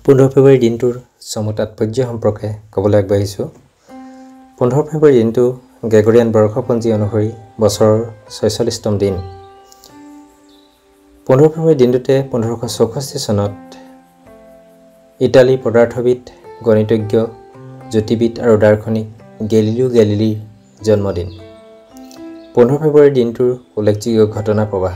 15 ফেব্ৰুৱাৰী দিনটোৰ চমু তাৎপৰ্য সম্পৰ্কে ক'বলৈ আগবাঢ়িছোঁ। 15 ফেব্ৰুৱাৰী দিনটো গ্ৰেগৰিয়ান বৰ্ষপঞ্জী অনুসৰি বছৰৰ 46তম দিন। 15 ফেব্ৰুৱাৰী দিনটোতে 1564 চনত ইটালী পদাৰ্থবিদ, গণিতজ্ঞ, জ্যোতিৰ্বিদ আৰু দাৰ্শনিক গেলিলিও গেলিলিৰ জন্মদিন। 15 ফেব্ৰুৱাৰী দিনটোৰ উল্লেখযোগ্য ঘটনা প্ৰবাহ।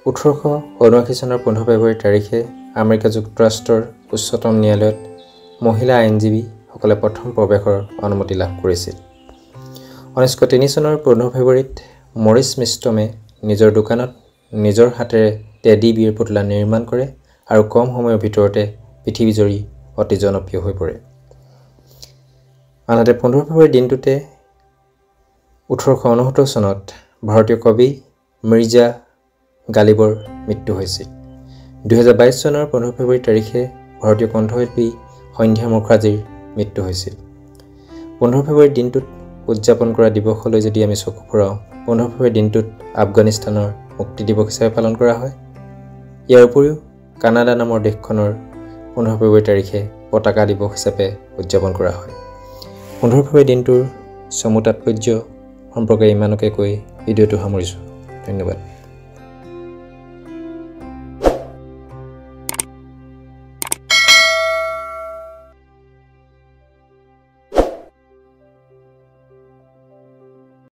1879 চনৰ 15 ফেব্ৰুৱাৰী তাৰিখে আমেৰিকা যুক্তৰাষ্ট্ৰৰ উচ্চতম ন্যায়ালয়ত মহিলা আইনজীৱীসকলে প্ৰথম প্ৰৱেশৰ অনুমতি লাভ কৰিছিল। 1903 চনৰ 15 ফেব্ৰুৱাৰীত মৰিছ মিষ্টমে নিজৰ দোকানত নিজৰ হাতেৰে টেডী বিয়েৰ পুতলা নিৰ্মাণ কৰে আৰু কম সময়ৰ ভিতৰতে পৃথিৱীজুৰি অতি জনপ্ৰিয় হৈ পৰে। আনহাতে 15 ফেব্ৰুৱাৰী দিনটোতে 1869 চনত ভাৰতীয় কবি মিৰ্জা গালিবৰ মৃত্যু হৈছিল। 2022 চনৰ 15 ফেব্ৰুৱাৰী তাৰিখে ভাৰতীয় কণ্ঠশিল্পী সন্ধ্যা মুখাৰ্জীৰ মৃত্যু হৈছিল। 15 ফেব্ৰুৱাৰী দিনটোত উদযাপন কৰা দিৱসলৈ যদি আমি চকু ফুৰাওঁ, 15 ফেব্ৰুৱাৰী দিনটোত আফগানিস্তানৰ মুক্তি দিৱস হিচাপে পালন কৰা হয়। ইয়াৰ উপৰিও কানাডা নামৰ দেশখনৰ 15 ফেব্ৰুৱাৰী তাৰিখে পতাকা দিৱস হিচাপে উদযাপন কৰা হয়। 15 ফেব্ৰুৱাৰী দিনটোৰ চমু তাৎপৰ্য সম্পৰ্কে ইমানকে কৈ ভিডিঅ'টো সামৰিছোঁ। ধন্যবাদ।